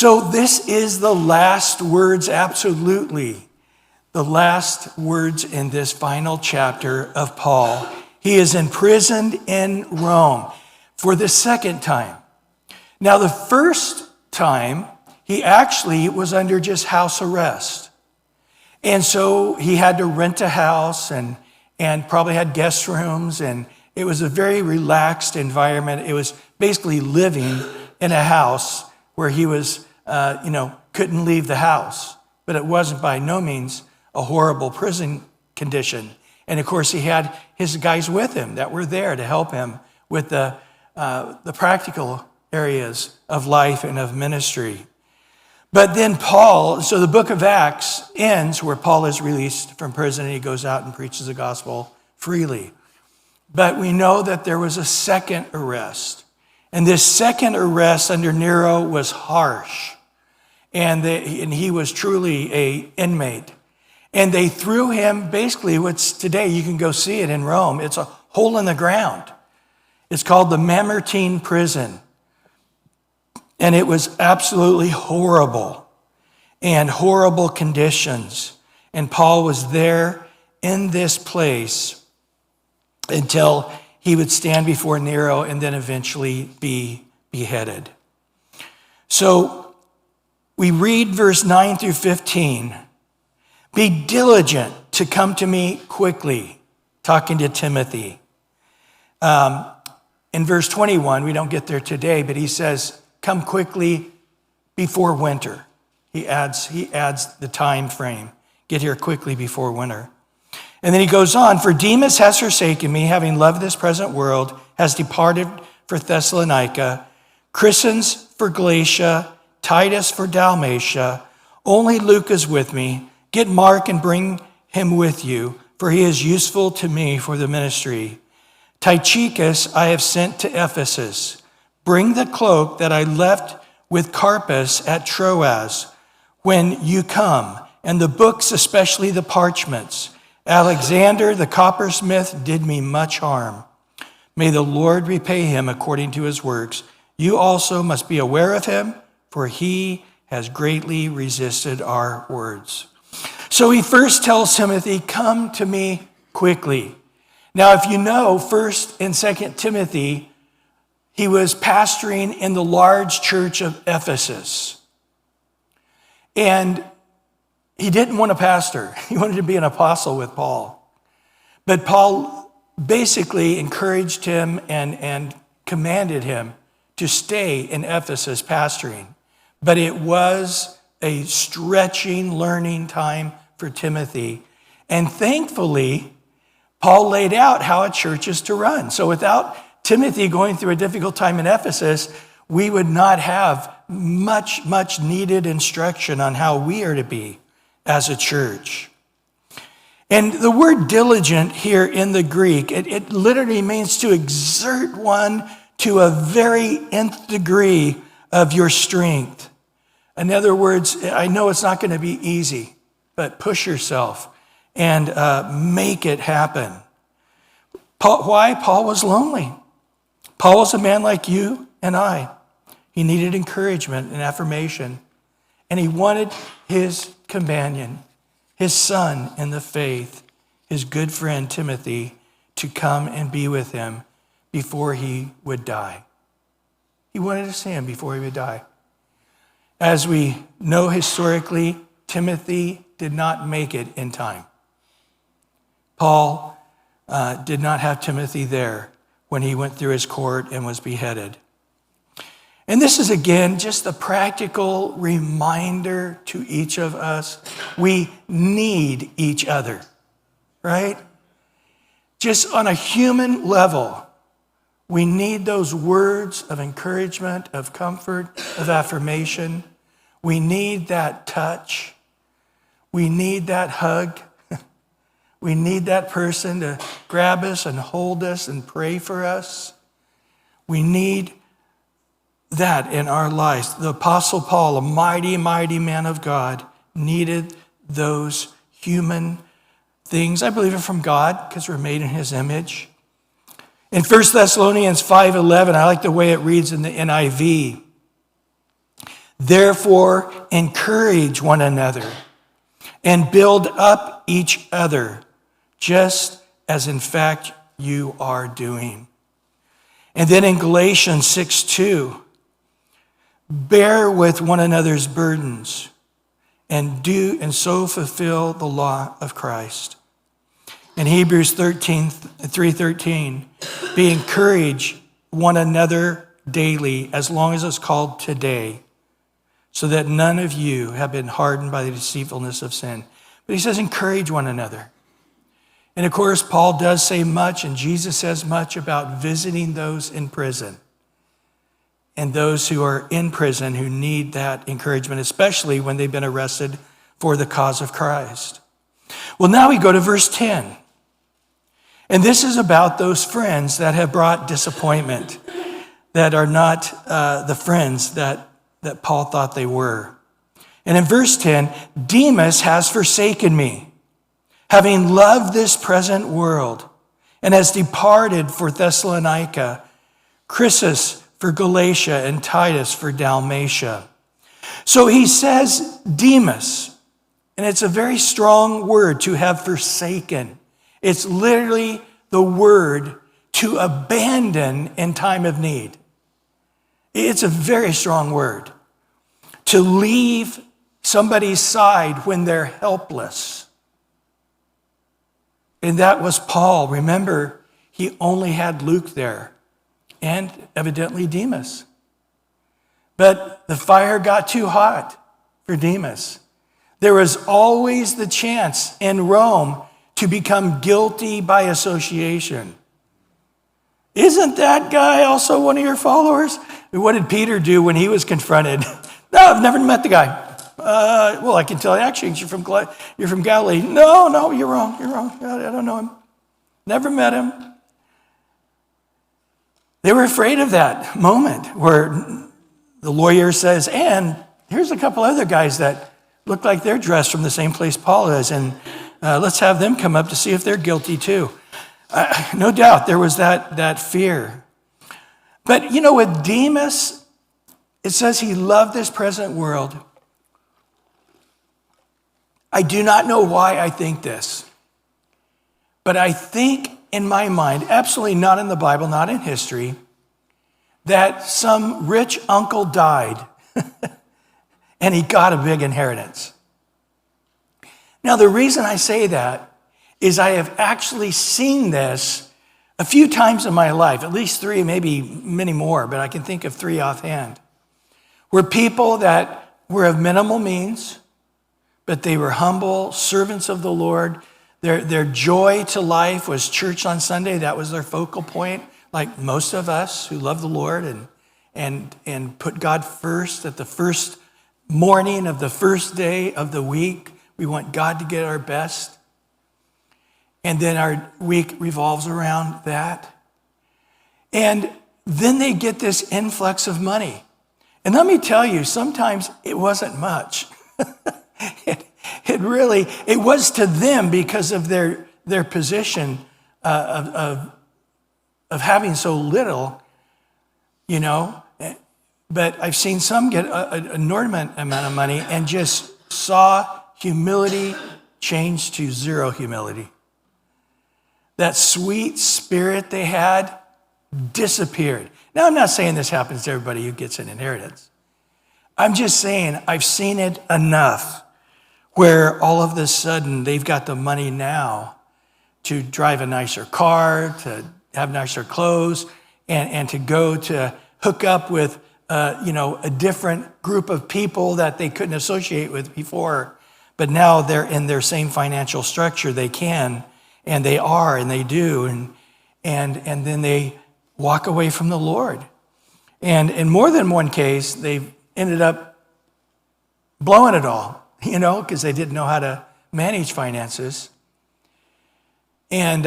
So this is the last words, absolutely. The last words in this final chapter of Paul. He is imprisoned in Rome for the second time. Now, the first time, he actually was under just house arrest. And so he had to rent a house and probably had guest rooms, and it was a very relaxed environment. It was basically living in a house where he was, couldn't leave the house. But it wasn't by no means a horrible prison condition. And of course, he had his guys with him that were there to help him with the practical areas of life and of ministry. But then Paul, so the book of Acts ends where Paul is released from prison and he goes out and preaches the gospel freely. But we know that there was a second arrest. And this second arrest under Nero was harsh. And he was truly an inmate. And they threw him basically, what's today, you can go see it in Rome. It's a hole in the ground. It's called the Mamertine prison. And it was absolutely horrible and horrible conditions. And Paul was there in this place until he would stand before Nero and then eventually be beheaded. So we read verse 9 through 15. Be diligent to come to me quickly, talking to Timothy. In verse 21, we don't get there today, but he says, come quickly before winter. He adds the time frame. Get here quickly before winter. And then he goes on, for Demas has forsaken me, having loved this present world, has departed for Thessalonica, Crescens for Galatia, Titus for Dalmatia. Only Luke is with me. Get Mark and bring him with you, for he is useful to me for the ministry. Tychicus I have sent to Ephesus. Bring the cloak that I left with Carpus at Troas when you come, and the books, especially the parchments. Alexander, the coppersmith, did me much harm. May the Lord repay him according to his works. You also must be aware of him, for he has greatly resisted our words. So he first tells Timothy, come to me quickly. Now, if you know 1st and 2nd Timothy, he was pastoring in the large church of Ephesus. And he didn't want to pastor. He wanted to be an apostle with Paul. But Paul basically encouraged him and commanded him to stay in Ephesus pastoring. But it was a stretching learning time for Timothy. And thankfully, Paul laid out how a church is to run. So without Timothy going through a difficult time in Ephesus, we would not have much needed instruction on how we are to be as a church. And the word diligent here in the Greek, it literally means to exert one to a very nth degree of your strength. In other words, I know it's not going to be easy, but push yourself and make it happen. Why? Paul was lonely. Paul was a man like you and I. He needed encouragement and affirmation. And he wanted his companion, his son in the faith, his good friend Timothy, to come and be with him before he would die. He wanted to see him before he would die. As we know historically, Timothy did not make it in time. Paul did not have Timothy there when he went through his court and was beheaded. And this is, again, just a practical reminder to each of us. We need each other, right? Just on a human level, we need those words of encouragement, of comfort, of affirmation. We need that touch. We need that hug. We need that person to grab us and hold us and pray for us. We need that in our lives. The Apostle Paul, a mighty, mighty man of God, needed those human things. I believe it from God because we're made in his image. In 1 Thessalonians 5:11, I like the way it reads in the NIV. Therefore, encourage one another and build up each other, just as in fact you are doing. And then in Galatians 6:2, bear with one another's burdens and so fulfill the law of Christ. In Hebrews 3:13, be encouraged one another daily, as long as it's called today, so that none of you have been hardened by the deceitfulness of sin. But he says, encourage one another. And of course, Paul does say much, and Jesus says much about visiting those in prison and those who are in prison who need that encouragement, especially when they've been arrested for the cause of Christ. Well, now we go to verse 10. And this is about those friends that have brought disappointment, that are not the friends that Paul thought they were. And in verse 10, Demas has forsaken me, having loved this present world, and has departed for Thessalonica, Chrysis for Galatia, and Titus for Dalmatia. So he says Demas, and it's a very strong word, to have forsaken. It's literally the word to abandon in time of need. It's a very strong word. To leave somebody's side when they're helpless. And that was Paul. Remember, he only had Luke there and evidently Demas. But the fire got too hot for Demas. There was always the chance in Rome to become guilty by association. Isn't that guy also one of your followers? What did Peter do when he was confronted? No, I've never met the guy. Well, I can tell you, actually, you're from Galilee. No, you're wrong. I don't know him. Never met him. They were afraid of that moment where the lawyer says, and here's a couple other guys that look like they're dressed from the same place Paul is, and let's have them come up to see if they're guilty too. No doubt there was that fear. But with Demas, it says he loved this present world. I do not know why I think this, but I think in my mind, absolutely not in the Bible, not in history, that some rich uncle died and he got a big inheritance. Now, the reason I say that is I have actually seen this a few times in my life, at least 3, maybe many more, but I can think of 3 offhand, where people that were of minimal means, but they were humble servants of the Lord. Their joy to life was church on Sunday. That was their focal point, like most of us who love the Lord and put God first at the first morning of the first day of the week. We want God to get our best. And then our week revolves around that. And then they get this influx of money. And let me tell you, sometimes it wasn't much. It was to them because of their position of having so little, But I've seen some get an inordinate amount of money and just saw humility change to zero humility. That sweet spirit they had disappeared. Now, I'm not saying this happens to everybody who gets an inheritance. I'm just saying I've seen it enough where all of a sudden they've got the money now to drive a nicer car, to have nicer clothes, and to go to hook up with a different group of people that they couldn't associate with before. But now they're in their same financial structure. They can, and they are, and they do, and then they walk away from the Lord. And in more than one case, they've ended up blowing it all, because they didn't know how to manage finances. And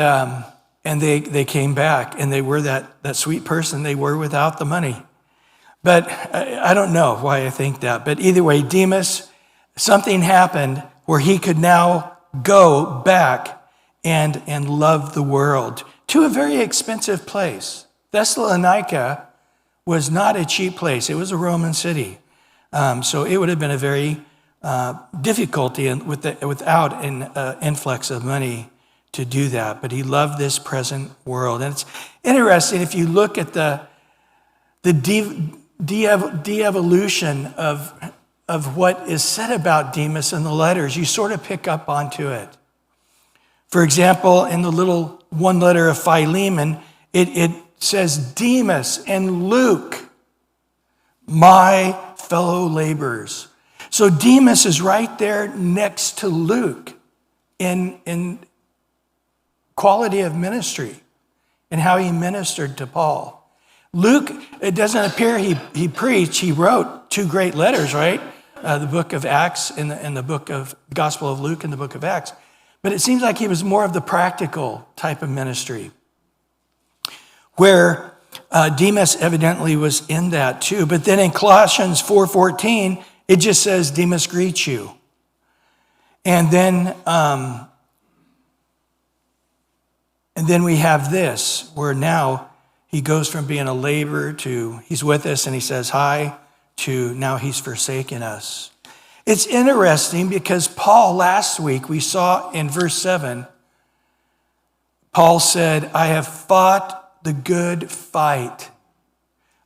they came back, and they were that sweet person they were without the money. But I don't know why I think that. But either way, Demas, something happened where he could now go back and love the world to a very expensive place. Thessalonica was not a cheap place. It was a Roman city. So it would have been a very difficulty without an influx of money to do that. But he loved this present world. And it's interesting, if you look at the de-evolution of what is said about Demas in the letters, you sort of pick up onto it. For example, in the little one letter of Philemon, it says Demas and Luke, my fellow laborers. So Demas is right there next to Luke in quality of ministry and how he ministered to Paul. Luke, it doesn't appear he preached. He wrote 2 great letters, right? The book of Acts and the book of Gospel of Luke and the book of Acts. But it seems like he was more of the practical type of ministry, where Demas evidently was in that too. But then in Colossians 4:14, it just says, Demas greets you. And then we have this, where now he goes from being a laborer to he's with us and he says hi, to now he's forsaken us. It's interesting because Paul, last week, we saw in verse 7, Paul said, I have fought the good fight.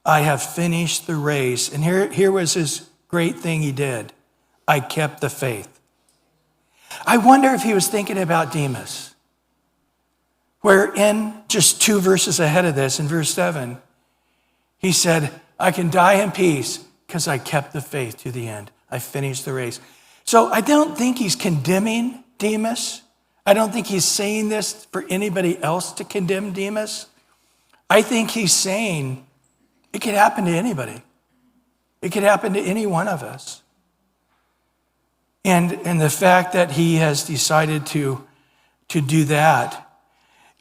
I have finished the race. And here was his great thing he did. I kept the faith. I wonder if he was thinking about Demas, where in just 2 verses ahead of this, in verse 7, he said, I can die in peace because I kept the faith to the end. I finished the race. So I don't think he's condemning Demas. I don't think he's saying this for anybody else to condemn Demas. I think he's saying it could happen to anybody. It could happen to any one of us. And the fact that he has decided to do that,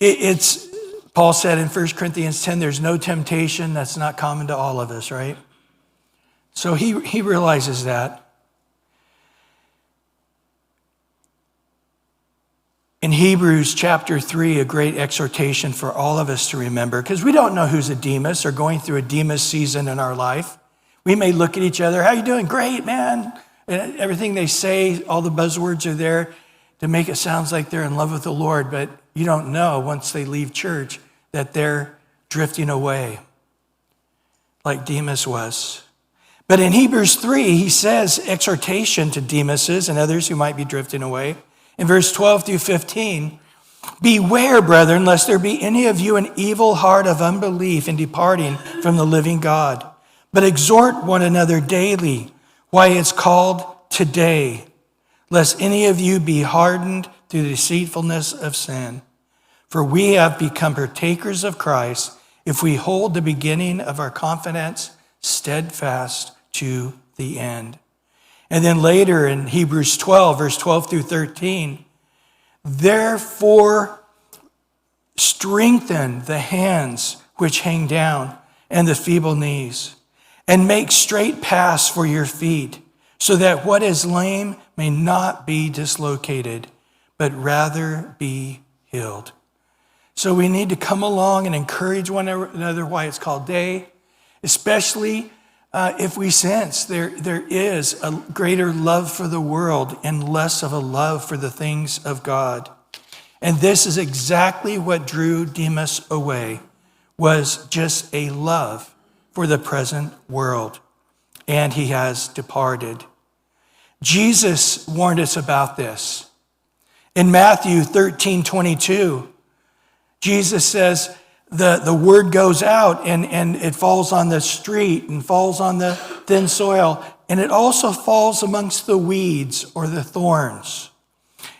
it's Paul said in 1 Corinthians 10, there's no temptation that's not common to all of us, right? So he realizes that. In Hebrews chapter 3, a great exhortation for all of us to remember, because we don't know who's a Demas or going through a Demas season in our life. We may look at each other, how you doing? Great, man. And everything they say, all the buzzwords are there to make it sound like they're in love with the Lord, but you don't know once they leave church that they're drifting away like Demas was. But in Hebrews 3, he says exhortation to Demas's and others who might be drifting away. In verse 12 through 15, beware, brethren, lest there be any of you an evil heart of unbelief in departing from the living God. But exhort one another daily, why it's called today, lest any of you be hardened through the deceitfulness of sin. For we have become partakers of Christ if we hold the beginning of our confidence steadfast to the end. And then later in Hebrews 12, verse 12 through 13, therefore strengthen the hands which hang down and the feeble knees, and make straight paths for your feet, so that what is lame may not be dislocated, but rather be healed. So we need to come along and encourage one another why it's called day, especially if we sense there is a greater love for the world and less of a love for the things of God. And this is exactly what drew Demas away, was just a love for the present world. And he has departed. Jesus warned us about this. In Matthew 13:22, Jesus says, the word goes out and it falls on the street and falls on the thin soil, and it also falls amongst the weeds or the thorns.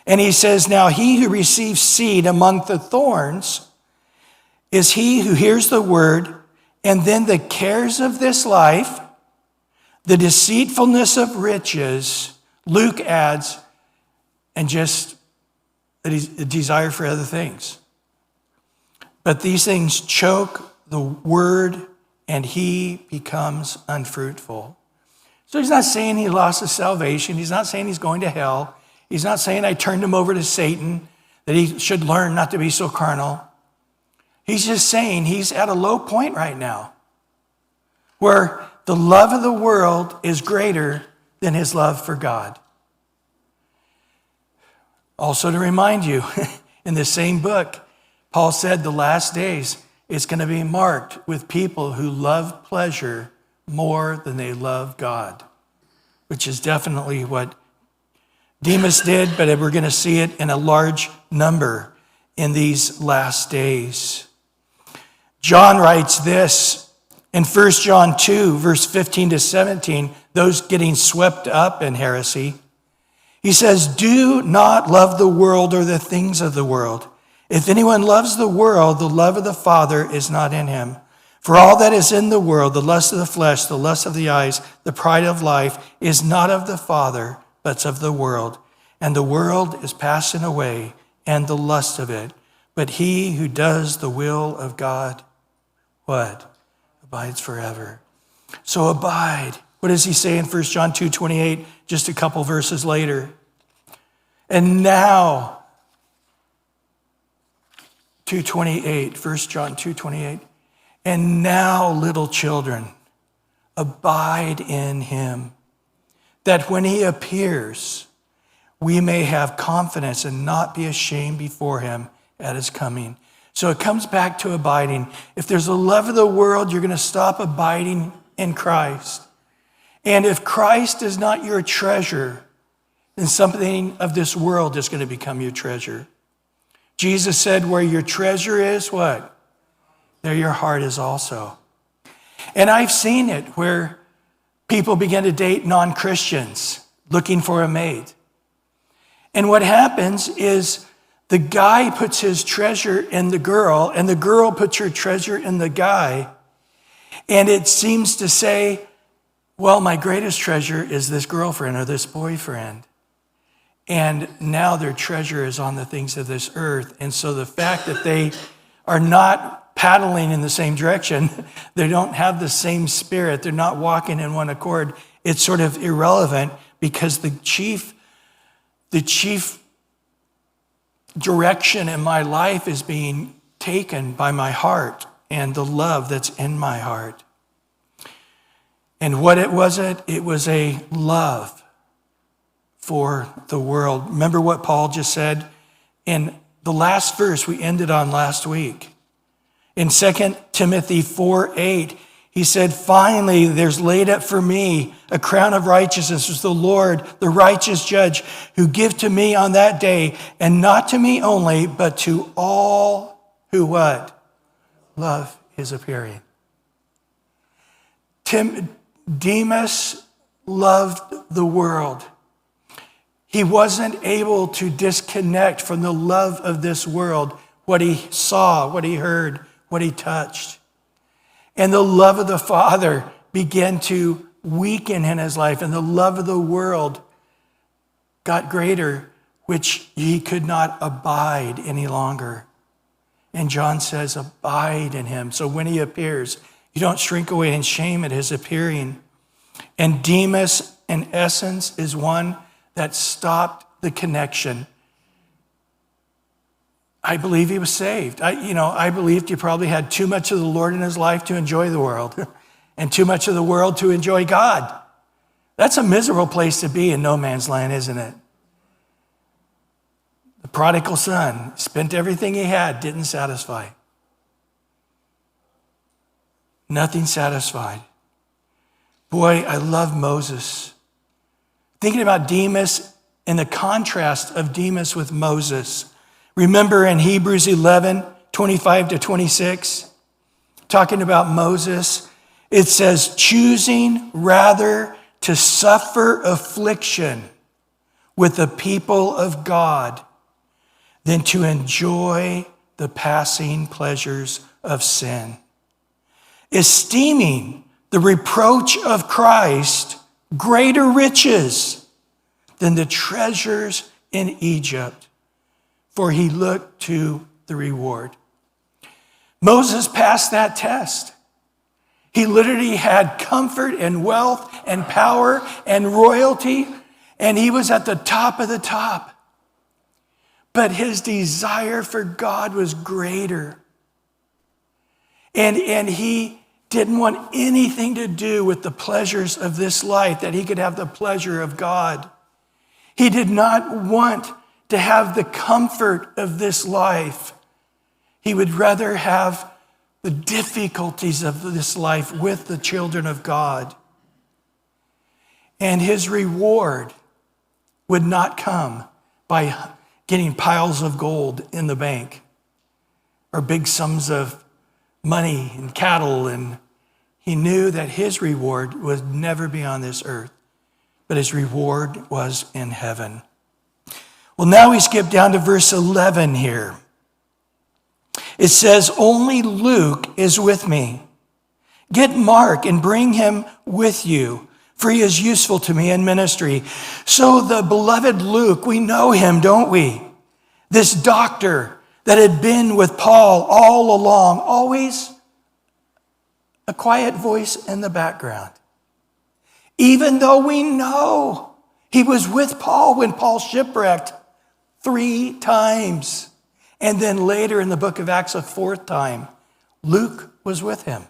And he says, now he who receives seed among the thorns is he who hears the word, and then the cares of this life, the deceitfulness of riches, Luke adds, and just a desire for other things. But these things choke the word, and he becomes unfruitful. So he's not saying he lost his salvation. He's not saying he's going to hell. He's not saying I turned him over to Satan, that he should learn not to be so carnal. He's just saying he's at a low point right now, where the love of the world is greater than his love for God. Also to remind you, in the same book, Paul said the last days is going to be marked with people who love pleasure more than they love God, which is definitely what Demas did, but we're going to see it in a large number in these last days. John writes this in 1 John 2, verse 15 to 17, those getting swept up in heresy. He says, do not love the world or the things of the world. If anyone loves the world, the love of the Father is not in him. For all that is in the world, the lust of the flesh, the lust of the eyes, the pride of life, is not of the Father, but of the world. And the world is passing away, and the lust of it. But he who does the will of God, what? Abides forever. So abide. What does he say in 1 John 2:28, just a couple verses later? And now, 2:28, 1 John 2:28, and now, little children, abide in him, that when he appears, we may have confidence and not be ashamed before him at his coming. So it comes back to abiding. If there's a love of the world, you're going to stop abiding in Christ. And if Christ is not your treasure, then something of this world is going to become your treasure. Jesus said, where your treasure is, what? There your heart is also. And I've seen it where people begin to date non-Christians looking for a mate. And what happens is the guy puts his treasure in the girl, and the girl puts her treasure in the guy. And it seems to say, well, my greatest treasure is this girlfriend or this boyfriend. And now their treasure is on the things of this earth. And so the fact that they are not paddling in the same direction, they don't have the same spirit, they're not walking in one accord, it's sort of irrelevant because the chief direction in my life is being taken by my heart and the love that's in my heart. And what it was a love for the world. Remember what Paul just said in the last verse we ended on last week. In 2 Timothy 4:8, he said, finally, there's laid up for me a crown of righteousness with the Lord, the righteous judge, who give to me on that day, and not to me only, but to all who what? Love his appearing. Demas loved the world. He wasn't able to disconnect from the love of this world, what he saw, what he heard, what he touched. And the love of the Father began to weaken in his life, and the love of the world got greater, which he could not abide any longer. And John says, abide in him. So when he appears, you don't shrink away in shame at his appearing. And Demas, in essence, is one that stopped the connection. I believe he was saved. I believed he probably had too much of the Lord in his life to enjoy the world and too much of the world to enjoy God. That's a miserable place to be in no man's land, isn't it? The prodigal son spent everything he had, didn't satisfy. Nothing satisfied. Boy, I love Moses. Thinking about Demas and the contrast of Demas with Moses. Remember in Hebrews 11:25-26, talking about Moses, it says, choosing rather to suffer affliction with the people of God than to enjoy the passing pleasures of sin. Esteeming the reproach of Christ greater riches than the treasures in Egypt, for he looked to the reward. Moses passed that test. He literally had comfort and wealth and power and royalty, and he was at the top of the top. But his desire for God was greater. And he didn't want anything to do with the pleasures of this life, that he could have the pleasure of God. He did not want to have the comfort of this life. He would rather have the difficulties of this life with the children of God. And his reward would not come by getting piles of gold in the bank or big sums of money and cattle. And he knew that his reward would never be on this earth, but his reward was in heaven. Well, now we skip down to verse 11 here. It says, only Luke is with me. Get Mark and bring him with you, for he is useful to me in ministry. So the beloved Luke, we know him, don't we? This doctor that had been with Paul all along, always a quiet voice in the background. Even though we know he was with Paul when Paul shipwrecked 3 times. And then later in the book of Acts, a 4th time, Luke was with him.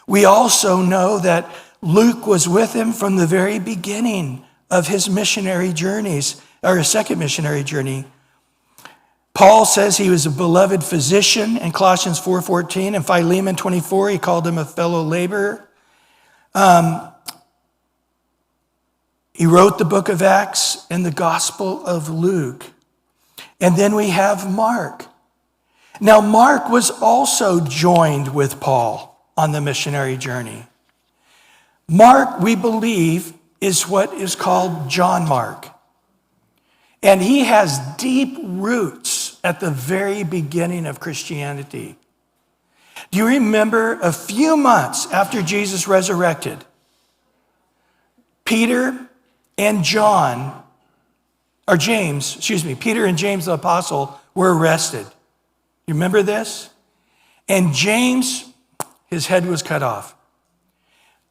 We also know that Luke was with him from the very beginning of his missionary journeys, or his second missionary journey. Paul says he was a beloved physician in Colossians 4:14, and Philemon 24, he called him a fellow laborer. He wrote the book of Acts and the Gospel of Luke. And then we have Mark. Now, Mark was also joined with Paul on the missionary journey. Mark, we believe, is what is called John Mark. And he has deep roots at the very beginning of Christianity. Do you remember a few months after Jesus resurrected, Peter and Peter and James the apostle were arrested. You remember this? And James, his head was cut off.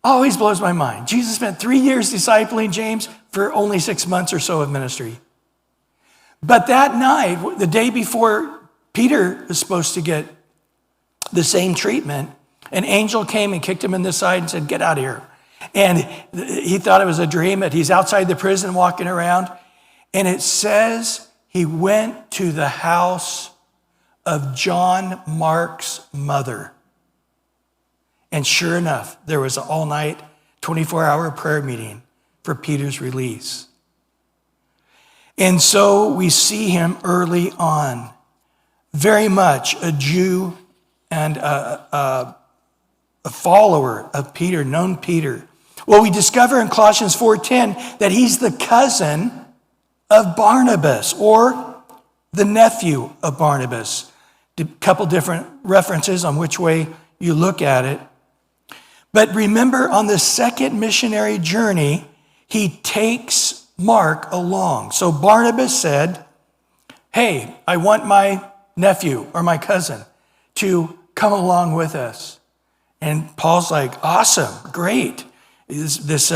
Always blows my mind. Jesus spent 3 years discipling James for only 6 months or so of ministry. But that night, the day before Peter was supposed to get the same treatment, an angel came and kicked him in the side and said, get out of here. And he thought it was a dream, that he's outside the prison walking around. And it says he went to the house of John Mark's mother. And sure enough, there was an all-night, 24-hour prayer meeting for Peter's release. And so we see him early on, very much a Jew and a follower of Peter, known Peter. Well, we discover in Colossians 4:10 that he's the cousin of Barnabas, or the nephew of Barnabas. A couple different references on which way you look at it. But remember, on the second missionary journey, he takes Mark along. So Barnabas said, hey, I want my nephew or my cousin to come along with us. And Paul's like, awesome, great. This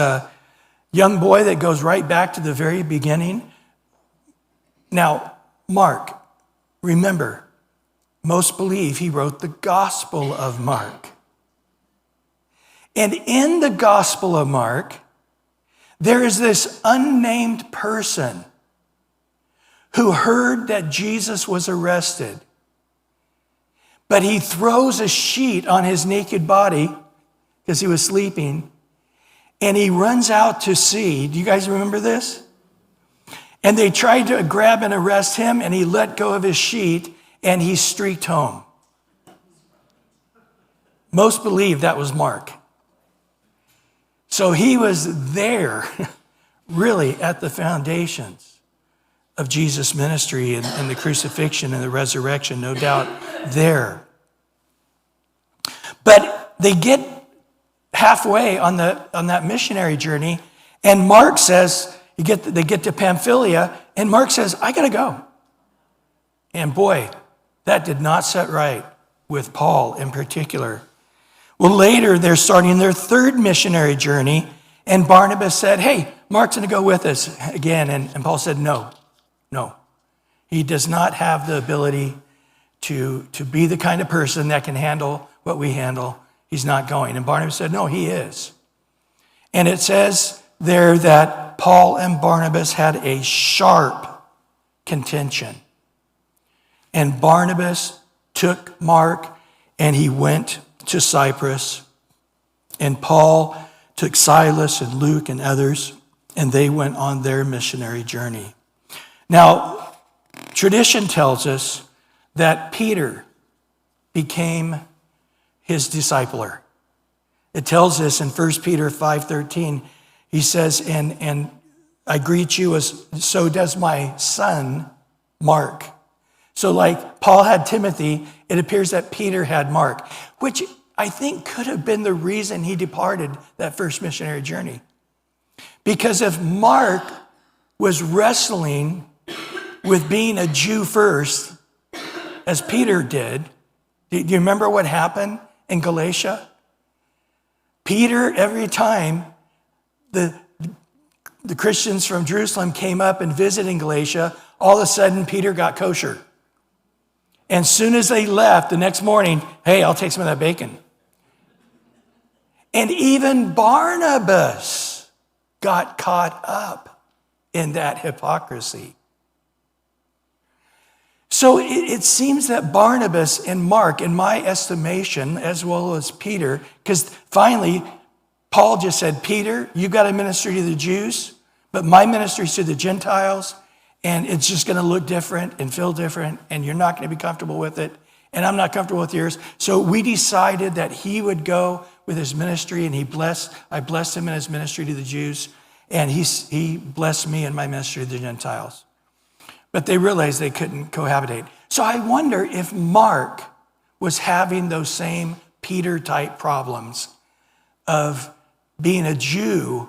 young boy that goes right back to the very beginning. Now, Mark, remember, most believe he wrote the Gospel of Mark. And in the Gospel of Mark, there is this unnamed person who heard that Jesus was arrested. But he throws a sheet on his naked body because he was sleeping, and he runs out to sea. Do you guys remember this? And they tried to grab and arrest him, and he let go of his sheet, and he streaked home. Most believe that was Mark. So he was there, really, at the foundations of Jesus' ministry and the crucifixion and the resurrection, no doubt there. But they get halfway on that missionary journey, and Mark says, they get to Pamphylia, and Mark says, I gotta go. And boy, that did not set right with Paul in particular. Well, later they're starting their third missionary journey, and Barnabas said, hey, Mark's gonna go with us again. And Paul said, no. He does not have the ability to be the kind of person that can handle what we handle. He's not going. And Barnabas said, no, he is. And it says there that Paul and Barnabas had a sharp contention. And Barnabas took Mark and he went to Cyprus. And Paul took Silas and Luke and others, and they went on their missionary journey. Now, tradition tells us that Peter became his discipler. It tells us in 1 Peter 5:13, he says, and I greet you as so does my son, Mark. So like Paul had Timothy, it appears that Peter had Mark, which I think could have been the reason he departed that first missionary journey. Because if Mark was wrestling with being a Jew first, as Peter did, do you remember what happened in Galatia? Peter, every time the Christians from Jerusalem came up and visited in Galatia, all of a sudden Peter got kosher. And as soon as they left the next morning, hey, I'll take some of that bacon. And even Barnabas got caught up in that hypocrisy. So it seems that Barnabas and Mark, in my estimation, as well as Peter, because finally, Paul just said, Peter, you've got a ministry to the Jews, but my ministry is to the Gentiles, and it's just going to look different and feel different, and you're not going to be comfortable with it, and I'm not comfortable with yours. So we decided that he would go with his ministry, and I blessed him in his ministry to the Jews, and he blessed me in my ministry to the Gentiles. But they realized they couldn't cohabitate. So I wonder if Mark was having those same Peter-type problems of being a Jew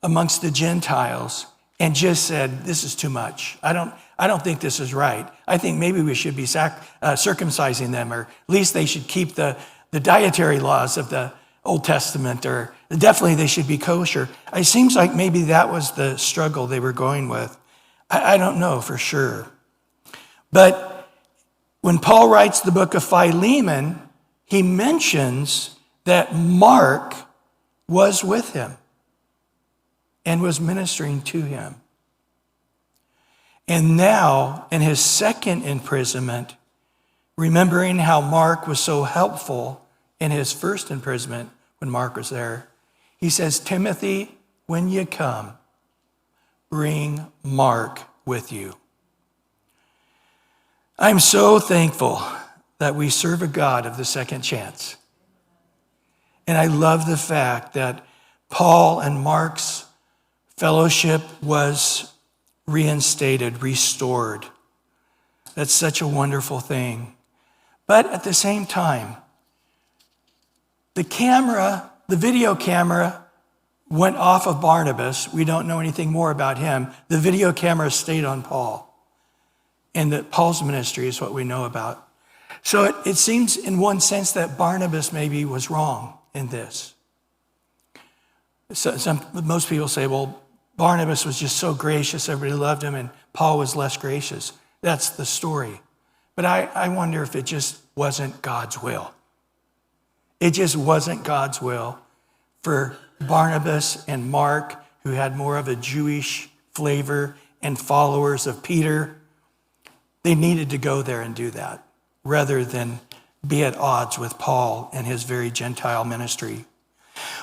amongst the Gentiles and just said, this is too much. I don't think this is right. I think maybe we should be circumcising them, or at least they should keep the dietary laws of the Old Testament, or definitely they should be kosher. It seems like maybe that was the struggle they were going with. I don't know for sure. But when Paul writes the book of Philemon, he mentions that Mark was with him and was ministering to him. And now, in his second imprisonment, remembering how Mark was so helpful in his first imprisonment when Mark was there, he says, Timothy, when you come, bring Mark with you. I'm so thankful that we serve a God of the second chance. And I love the fact that Paul and Mark's fellowship was reinstated, restored. That's such a wonderful thing. But at the same time, the video camera went off of Barnabas. We don't know anything more about him. The video camera stayed on Paul. And that Paul's ministry is what we know about. So it seems in one sense that Barnabas maybe was wrong in this. Most people say, well, Barnabas was just so gracious, everybody loved him, and Paul was less gracious. That's the story. But I wonder if it just wasn't God's will. It just wasn't God's will for Barnabas and Mark, who had more of a Jewish flavor and followers of Peter. They needed to go there and do that rather than be at odds with Paul and his very Gentile ministry.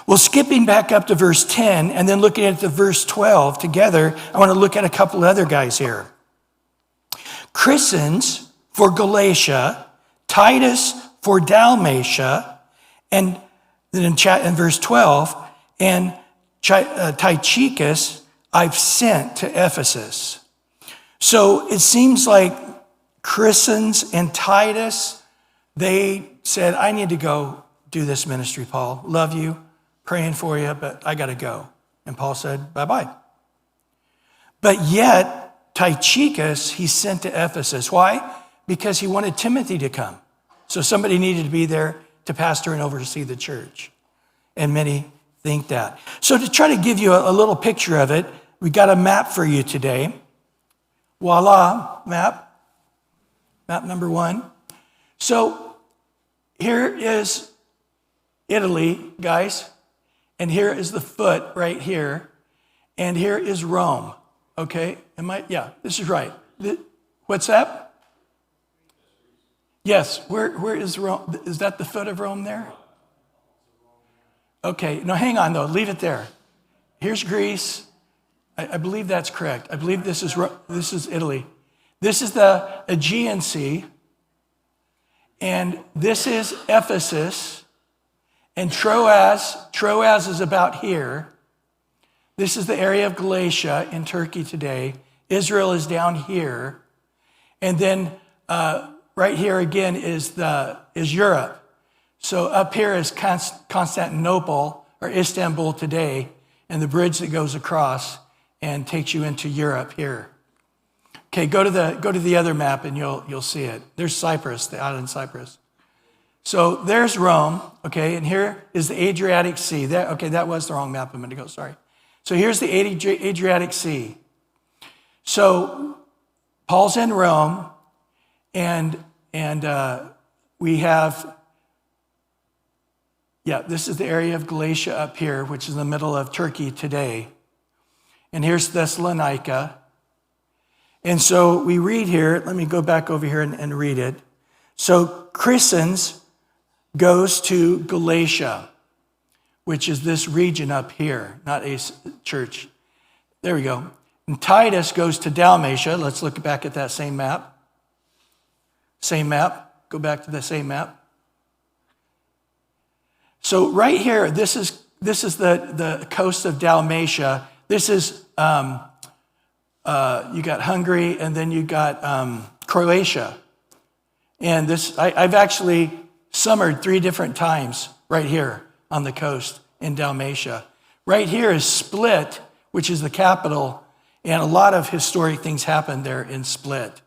Well, skipping back up to verse 10 and then looking at the verse 12 together, I want to look at a couple other guys here. Crescens for Galatia, Titus for Dalmatia, and then in verse 12, and Tychicus I've sent to Ephesus. So it seems like Crescens and Titus, they said, I need to go do this ministry, Paul. Love you, praying for you, but I got to go. And Paul said, bye-bye. But yet, Tychicus, he sent to Ephesus. Why? Because he wanted Timothy to come. So somebody needed to be there to pastor and oversee the church. And many think that. So to try to give you a little picture of it, we got a map for you today. Voila, map number one. So here is Italy, guys, and here is the foot right here, and here is Rome, okay? Yeah, this is right. What's that? Yes, where is Rome? Is that the foot of Rome there? Okay, no, hang on though, leave it there. Here's Greece. I believe that's correct. I believe this is Italy. This is the Aegean Sea, and this is Ephesus, and Troas is about here. This is the area of Galatia in Turkey today. Israel is down here, and then right here again is Europe. So up here is Constantinople or Istanbul today, and the bridge that goes across and takes you into Europe here. Okay, go to the other map and you'll see it. There's Cyprus, the island Cyprus. So there's Rome, okay, and here is the Adriatic Sea. That was the wrong map a minute ago, sorry. So here's the Adriatic Sea. So Paul's in Rome, and we have, this is the area of Galatia up here, which is in the middle of Turkey today. And here's Thessalonica. And so we read here, let me go back over here and read it. So Crescens goes to Galatia, which is this region up here, not a church. There we go. And Titus goes to Dalmatia. Let's look back at that same map. Same map. Go back to the same map. So right here, this is the coast of Dalmatia. This is, you got Hungary, and then you got Croatia. And this, I've actually summered 3 different times right here on the coast in Dalmatia. Right here is Split, which is the capital, and a lot of historic things happened there in Split.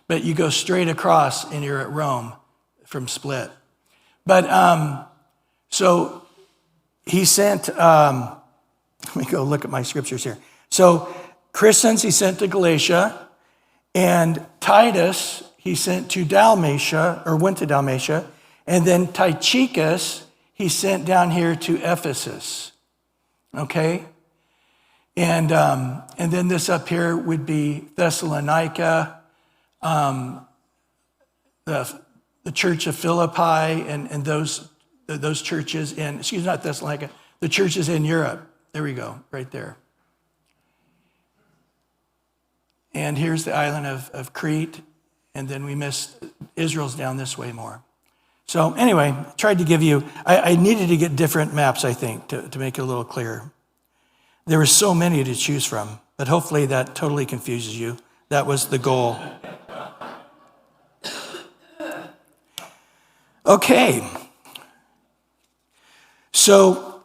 But you go straight across and you're at Rome from Split. But so he sent, let me go look at my scriptures here. So Crescens he sent to Galatia, and Titus he sent to Dalmatia, or went to Dalmatia, and then Tychicus he sent down here to Ephesus. Okay? And then this up here would be Thessalonica, the church of Philippi, and those churches in, not Thessalonica, the churches in Europe. There we go, right there. And here's the island of Crete, and then we missed, Israel's down this way more. So anyway, I tried to give you, I needed to get different maps, I think, to make it a little clearer. There were so many to choose from, but hopefully that totally confuses you. That was the goal. Okay. So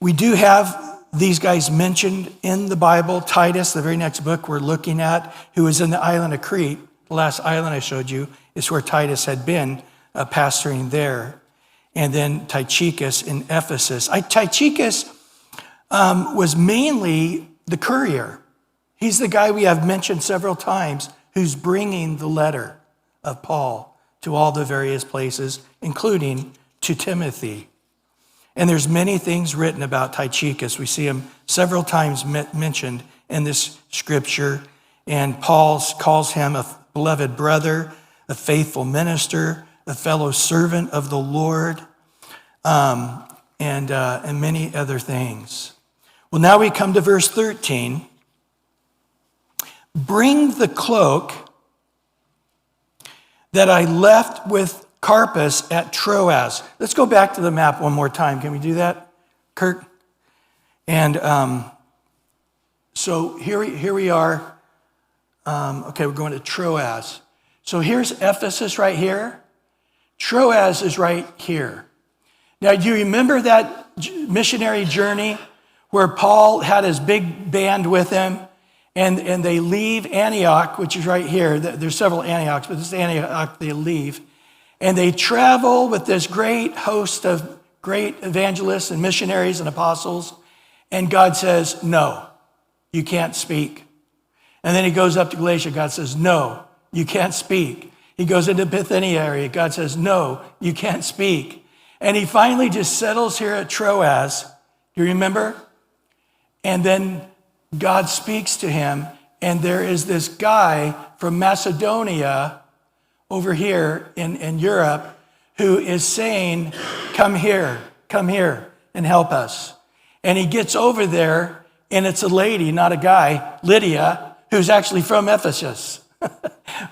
we do have these guys mentioned in the Bible. Titus, the very next book we're looking at, who was in the island of Crete. The last island I showed you is where Titus had been pastoring there. And then Tychicus in Ephesus. Tychicus was mainly the courier. He's the guy we have mentioned several times who's bringing the letter of Paul to all the various places, including to Timothy. And there's many things written about Tychicus. We see him several times mentioned in this scripture. And Paul calls him a beloved brother, a faithful minister, a fellow servant of the Lord, and many other things. Well, now we come to verse 13. Bring the cloak that I left with Carpus at Troas. Let's go back to the map one more time. Can we do that, Kirk? And so here we are. Okay, we're going to Troas. So here's Ephesus right here. Troas is right here. Now, do you remember that missionary journey where Paul had his big band with him, and they leave Antioch, which is right here. There's several Antiochs, but this is Antioch they leave. And they travel with this great host of great evangelists and missionaries and apostles. And God says, no, you can't speak. And then he goes up to Galatia. God says, no, you can't speak. He goes into Bithynia area. God says, no, you can't speak. And he finally just settles here at Troas. Do you remember? And then God speaks to him. And there is this guy from Macedonia over here in Europe who is saying, come here and help us. And he gets over there, and it's a lady, not a guy, Lydia, who's actually from Ephesus,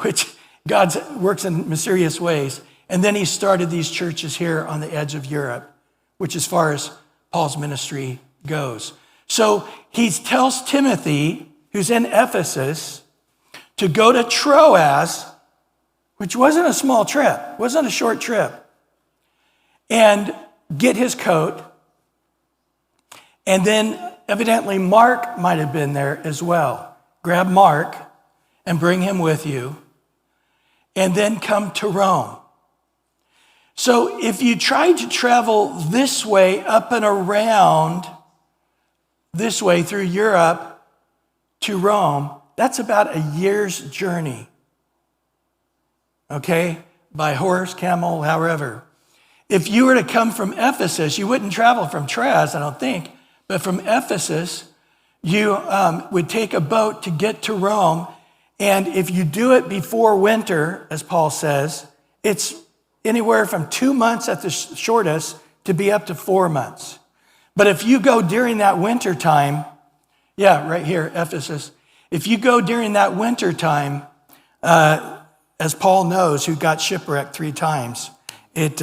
which God works in mysterious ways. And then he started these churches here on the edge of Europe, which as far as Paul's ministry goes. So he tells Timothy, who's in Ephesus, to go to Troas, which wasn't a small trip, wasn't a short trip, and get his coat. And then evidently Mark might have been there as well. Grab Mark and bring him with you, and then come to Rome. So if you try to travel this way, up and around, this way through Europe to Rome, that's about a year's journey. Okay? By horse, camel, however. If you were to come from Ephesus, you wouldn't travel from Troas, I don't think, but from Ephesus, you would take a boat to get to Rome. And if you do it before winter, as Paul says, it's anywhere from 2 months at the shortest to be up to 4 months. But if you go during that winter time, yeah, right here, Ephesus. If you go during that winter time, as Paul knows, who got shipwrecked 3 times, it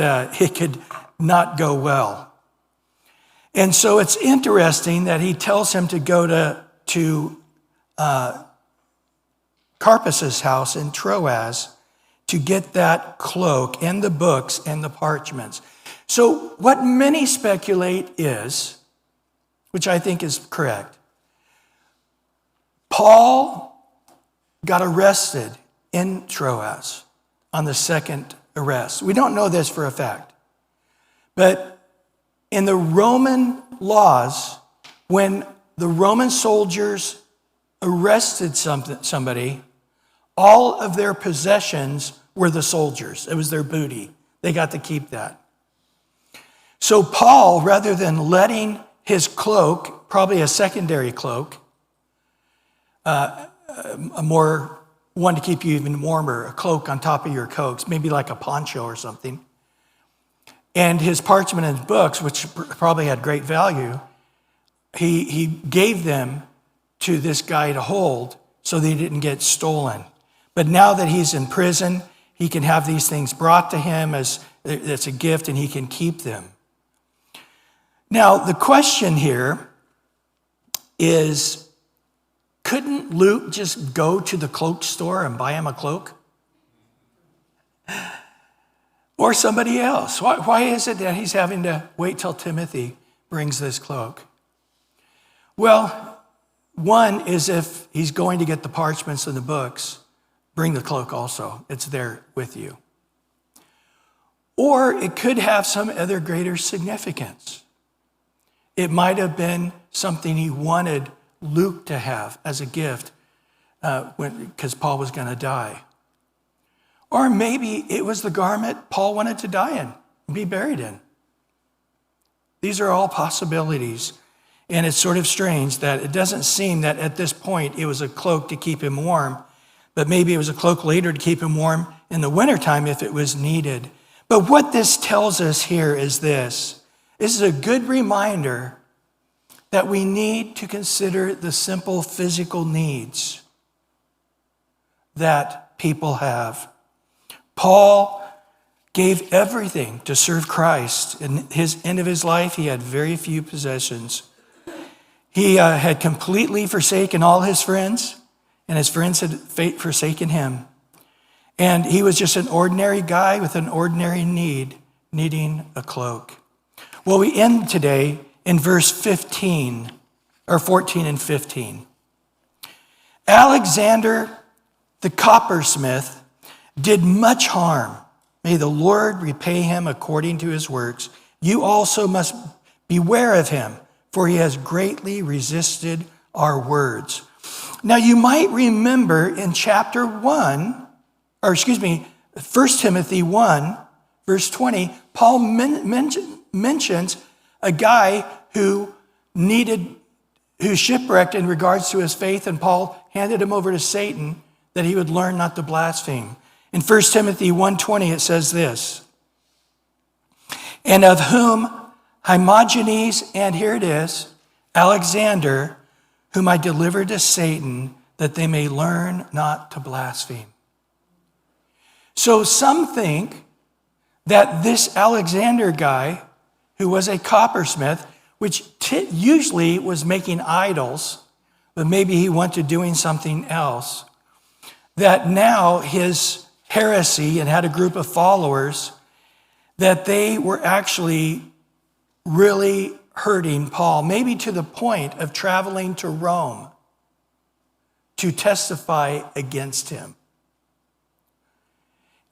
could not go well. And so it's interesting that he tells him to go to Carpus's house in Troas to get that cloak and the books and the parchments. So what many speculate is, which I think is correct, Paul got arrested in Troas on the second arrest. We don't know this for a fact. But in the Roman laws, when the Roman soldiers arrested somebody, all of their possessions were the soldiers. It was their booty. They got to keep that. So Paul, rather than letting his cloak, probably a secondary cloak, a more one to keep you even warmer, a cloak on top of your coats, maybe like a poncho or something, and his parchment and books, which probably had great value, he gave them to this guy to hold so they didn't get stolen. But now that he's in prison, he can have these things brought to him as it's a gift, and he can keep them. Now, the question here is, couldn't Luke just go to the cloak store and buy him a cloak? Or somebody else? Why is it that he's having to wait till Timothy brings this cloak? Well, one is if he's going to get the parchments and the books, bring the cloak also. It's there with you. Or it could have some other greater significance. It might have been something he wanted Luke to have as a gift because Paul was going to die. Or maybe it was the garment Paul wanted to die in and be buried in. These are all possibilities. And it's sort of strange that it doesn't seem that at this point it was a cloak to keep him warm, but maybe it was a cloak later to keep him warm in the wintertime if it was needed. But what this tells us here is this. This is a good reminder that we need to consider the simple physical needs that people have. Paul gave everything to serve Christ. In his end of his life, he had very few possessions. He had completely forsaken all his friends, and his friends had forsaken him. And he was just an ordinary guy with an ordinary need, needing a cloak. Well, we end today in verse 15, or 14 and 15. Alexander the coppersmith did much harm. May the Lord repay him according to his works. You also must beware of him, for he has greatly resisted our words. Now you might remember in chapter 1, 1 Timothy 1, verse 20, Paul mentions a guy who shipwrecked in regards to his faith, and Paul handed him over to Satan that he would learn not to blaspheme. In 1 Timothy 1:20, it says this, and of whom Hermogenes, and here it is, Alexander, whom I delivered to Satan, that they may learn not to blaspheme. So some think that this Alexander guy, who was a coppersmith, which usually was making idols, but maybe he went to doing something else, that now his heresy and had a group of followers, that they were actually really hurting Paul, maybe to the point of traveling to Rome to testify against him.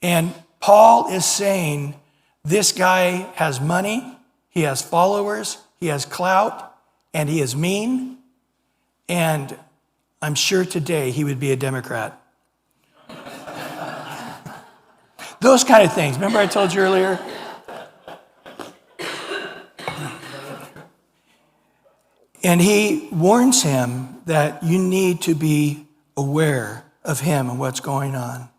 And Paul is saying, this guy has money, he has followers, he has clout, and he is mean, and I'm sure today he would be a Democrat. Those kind of things. Remember I told you earlier? And he warns him that you need to be aware of him and what's going on.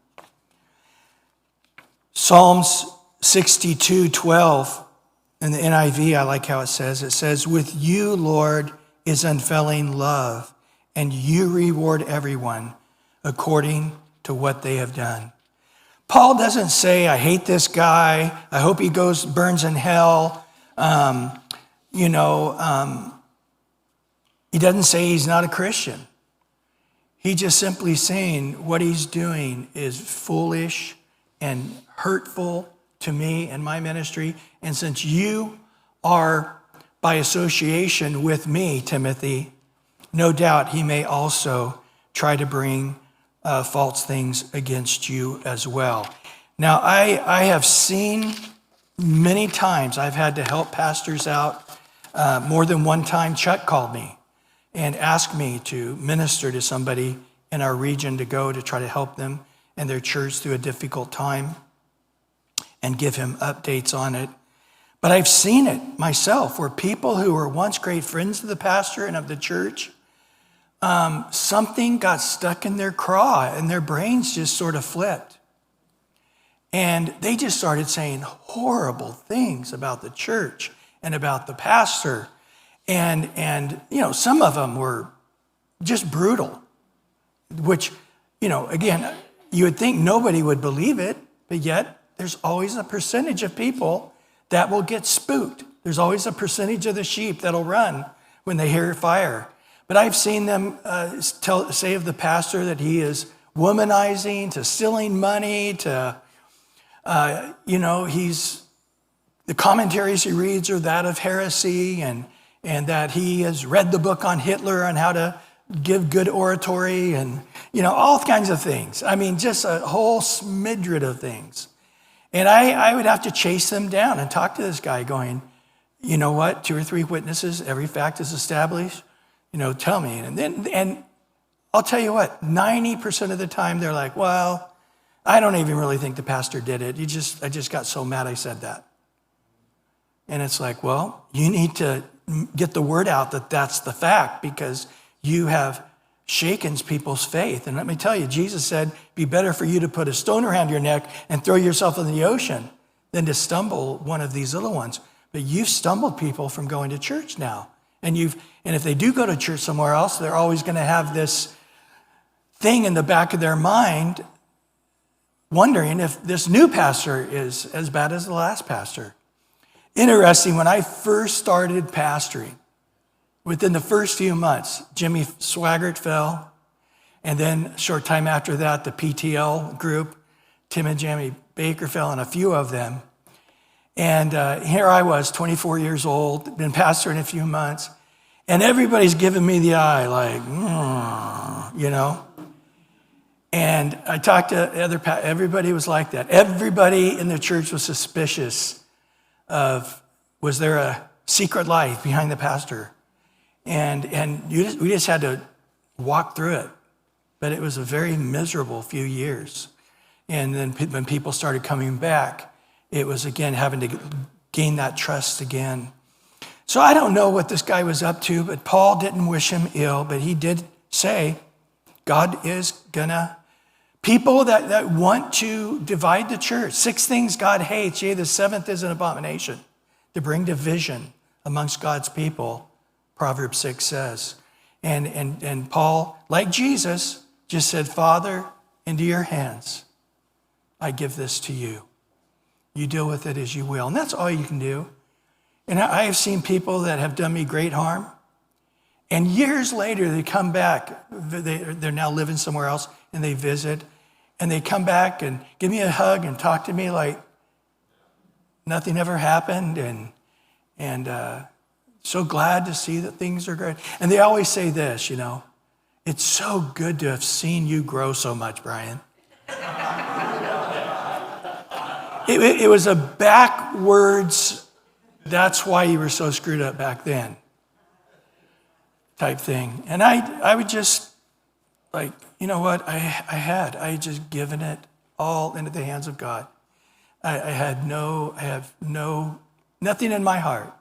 Psalms 62:12 in the NIV, I like how it says, with you, Lord, is unfailing love, and you reward everyone according to what they have done. Paul doesn't say, I hate this guy, I hope he burns in hell. He doesn't say he's not a Christian. He's just simply saying what he's doing is foolish and hurtful to me and my ministry. And since you are by association with me, Timothy, no doubt he may also try to bring false things against you as well. Now, I have seen many times, I've had to help pastors out. More than one time, Chuck called me and asked me to minister to somebody in our region to go to try to help them and their church through a difficult time and give him updates on it. But I've seen it myself where people who were once great friends of the pastor and of the church, something got stuck in their craw and their brains just sort of flipped. And they just started saying horrible things about the church and about the pastor. And some of them were just brutal, which, again, you would think nobody would believe it, but yet there's always a percentage of people that will get spooked. There's always a percentage of the sheep that'll run when they hear fire. But I've seen them say of the pastor that he is womanizing, to stealing money, to, the commentaries he reads are that of heresy, and that he has read the book on Hitler on how to give good oratory and, all kinds of things. I mean, just a whole smidret of things. And I would have to chase them down and talk to this guy going, you know what, 2 or 3 witnesses, every fact is established, tell me. And I'll tell you what, 90% of the time they're like, well, I don't even really think the pastor did it. I just got so mad I said that. And it's like, well, you need to get the word out that that's the fact, because you have shaken people's faith. And let me tell you, Jesus said, be better for you to put a stone around your neck and throw yourself in the ocean than to stumble one of these little ones. But you've stumbled people from going to church now. And if they do go to church somewhere else, they're always going to have this thing in the back of their mind wondering if this new pastor is as bad as the last pastor. Interesting, when I first started pastoring, within the first few months, Jimmy Swaggart fell. And then a short time after that, the PTL group, Tim and Jamie Baker fell, and a few of them. And here I was, 24 years old, been pastoring a few months, and everybody's giving me the eye, like, And I talked to everybody was like that. Everybody in the church was suspicious of, was there a secret life behind the pastor? And we just had to walk through it. But it was a very miserable few years. And then when people started coming back, it was again having to gain that trust again. So I don't know what this guy was up to, but Paul didn't wish him ill, but he did say, God is gonna, people that want to divide the church, 6 things God hates, yea, the 7th is an abomination, to bring division amongst God's people, Proverbs 6 says. And Paul, like Jesus, just said, Father, into your hands, I give this to you. You deal with it as you will. And that's all you can do. And I have seen people that have done me great harm. And years later, they come back. They're now living somewhere else, and they visit. And they come back and give me a hug and talk to me like nothing ever happened. And so glad to see that things are great. And they always say this, it's so good to have seen you grow so much, Bryan. It was a backwards, that's why you were so screwed up back then type thing. And I would just like, you know what, I had just given it all into the hands of God. I have nothing in my heart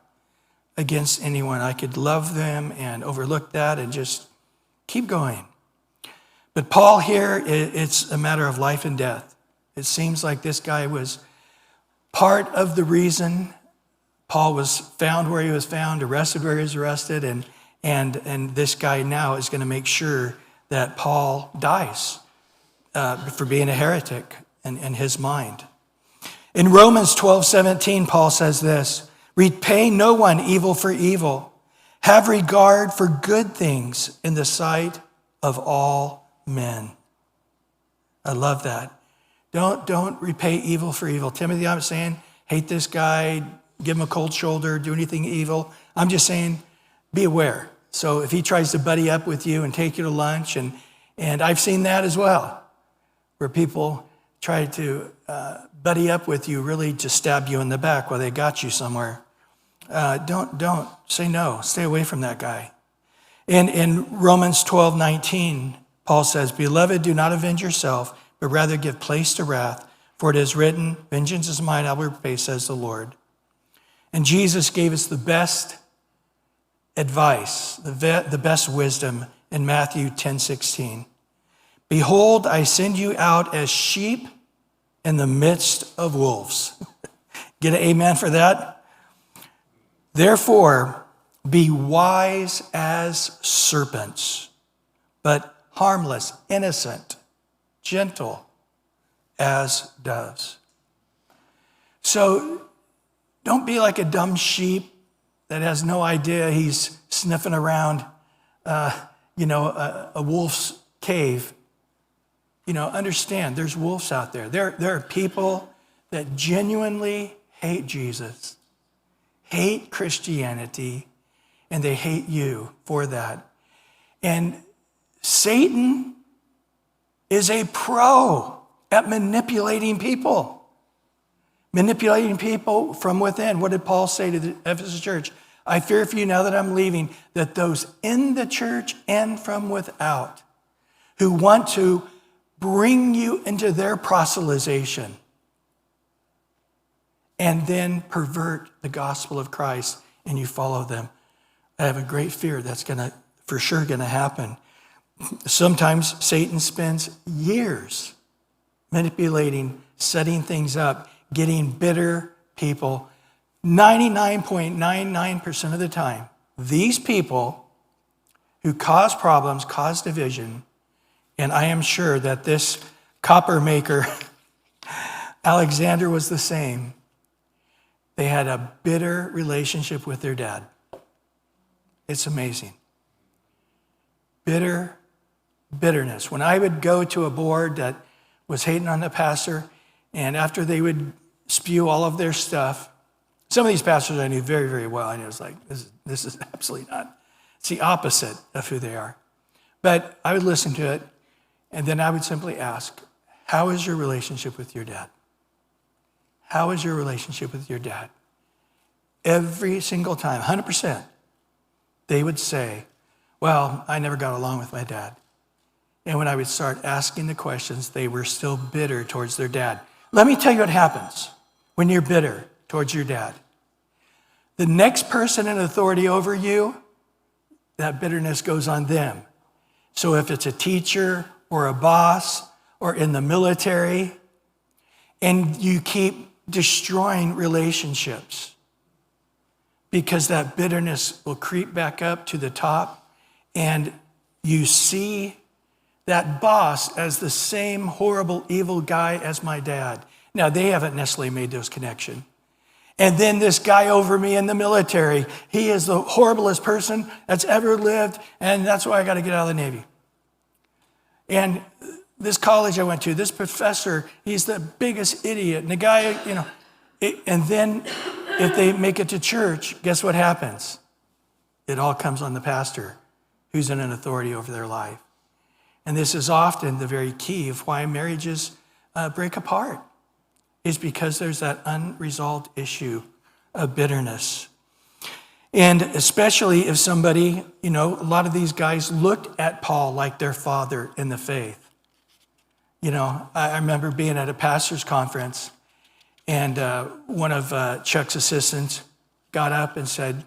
against anyone. I could love them and overlook that and just keep going. But Paul here, it's a matter of life and death. It seems like this guy was part of the reason Paul was found where he was found, arrested where he was arrested, and this guy now is going to make sure that Paul dies for being a heretic in his mind. In Romans 12:17, Paul says this, repay no one evil for evil. Have regard for good things in the sight of all men. I love that. Don't repay evil for evil. Timothy, I'm saying, hate this guy, give him a cold shoulder, do anything evil. I'm just saying, be aware. So if he tries to buddy up with you and take you to lunch, and I've seen that as well, where people try to buddy up with you, really just stab you in the back while they got you somewhere. Don't say no. Stay away from that guy. In Romans 12:19, Paul says, beloved, do not avenge yourself, but rather give place to wrath. For it is written, vengeance is mine, I will repay, says the Lord. And Jesus gave us the best advice, the best wisdom in Matthew 10:16. Behold, I send you out as sheep in the midst of wolves. Get an amen for that? Therefore, be wise as serpents, but harmless, innocent, gentle as doves. So don't be like a dumb sheep that has no idea he's sniffing around, a wolf's cave. Understand there's wolves out there. There are people that genuinely hate Jesus, hate Christianity, and they hate you for that. And Satan is a pro at manipulating people from within. What did Paul say to the Ephesus church? I fear for you now that I'm leaving, that those in the church and from without who want to bring you into their proselytization and then pervert the gospel of Christ and you follow them. I have a great fear that's for sure going to happen. Sometimes Satan spends years manipulating, setting things up, getting bitter people. 99.99% of the time, these people who cause problems, cause division, and I am sure that this copper maker, Alexander, was the same. They had a bitter relationship with their dad. It's amazing. Bitterness. When I would go to a board that was hating on the pastor, and after they would spew all of their stuff, some of these pastors I knew very, very well, and it was like, this is absolutely not. It's the opposite of who they are. But I would listen to it, and then I would simply ask, how is your relationship with your dad? How is your relationship with your dad? Every single time, 100%, they would say, well, I never got along with my dad. And when I would start asking the questions, they were still bitter towards their dad. Let me tell you what happens when you're bitter towards your dad. The next person in authority over you, that bitterness goes on them. So if it's a teacher or a boss or in the military, and you keep destroying relationships because that bitterness will creep back up to the top, and you see that boss as the same horrible, evil guy as my dad. Now, they haven't necessarily made those connections. And then this guy over me in the military, he is the horriblest person that's ever lived, and that's why I got to get out of the Navy. And this college I went to, this professor, he's the biggest idiot. And the guy, and then if they make it to church, guess what happens? It all comes on the pastor who's in an authority over their life. And this is often the very key of why marriages break apart, is because there's that unresolved issue of bitterness. And especially if somebody, a lot of these guys looked at Paul like their father in the faith. I remember being at a pastor's conference, and one of Chuck's assistants got up and said,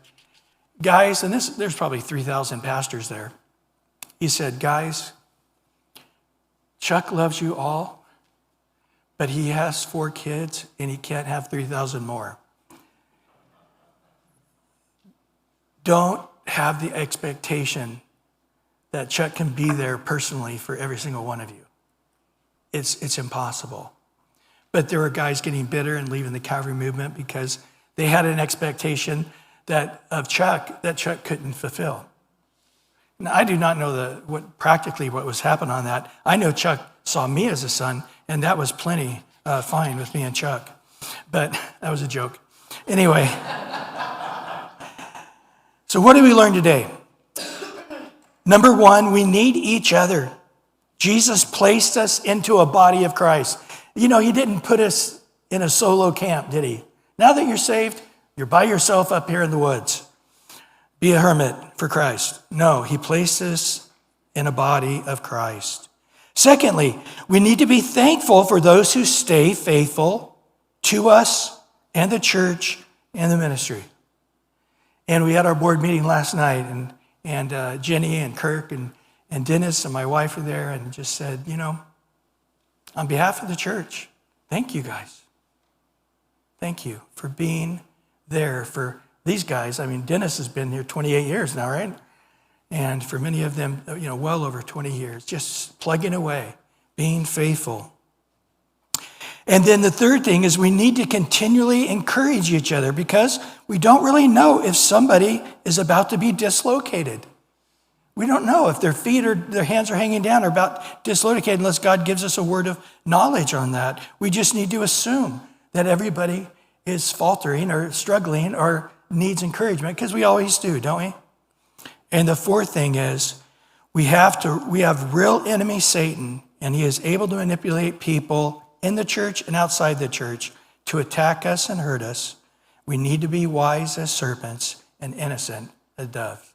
guys, and there's probably 3,000 pastors there. He said, guys, Chuck loves you all, but he has 4 kids and he can't have 3,000 more. Don't have the expectation that Chuck can be there personally for every single one of you. It's impossible. But there were guys getting bitter and leaving the Calvary movement because they had an expectation that Chuck couldn't fulfill. Now, I do not know what was happening on that. I know Chuck saw me as a son, and that was plenty fine with me and Chuck. But that was a joke. Anyway, so what did we learn today? Number 1, we need each other. Jesus placed us into a body of Christ. He didn't put us in a solo camp, did he? Now that you're saved, you're by yourself up here in the woods. Be a hermit for Christ. No, he placed us in a body of Christ. Secondly, we need to be thankful for those who stay faithful to us and the church and the ministry. And we had our board meeting last night, and Jenny and Kirk and Dennis and my wife were there, and just said, on behalf of the church, thank you guys. Thank you for being there for these guys. Dennis has been here 28 years now, right? And for many of them, well over 20 years, just plugging away, being faithful. And then the third thing is we need to continually encourage each other, because we don't really know if somebody is about to be dislocated. We don't know if their feet or their hands are hanging down or about dislocated unless God gives us a word of knowledge on that. We just need to assume that everybody is faltering or struggling or needs encouragement, because we always do, don't we? And the fourth thing is we have real enemy Satan, and he is able to manipulate people in the church and outside the church to attack us and hurt us. We need to be wise as serpents and innocent as doves.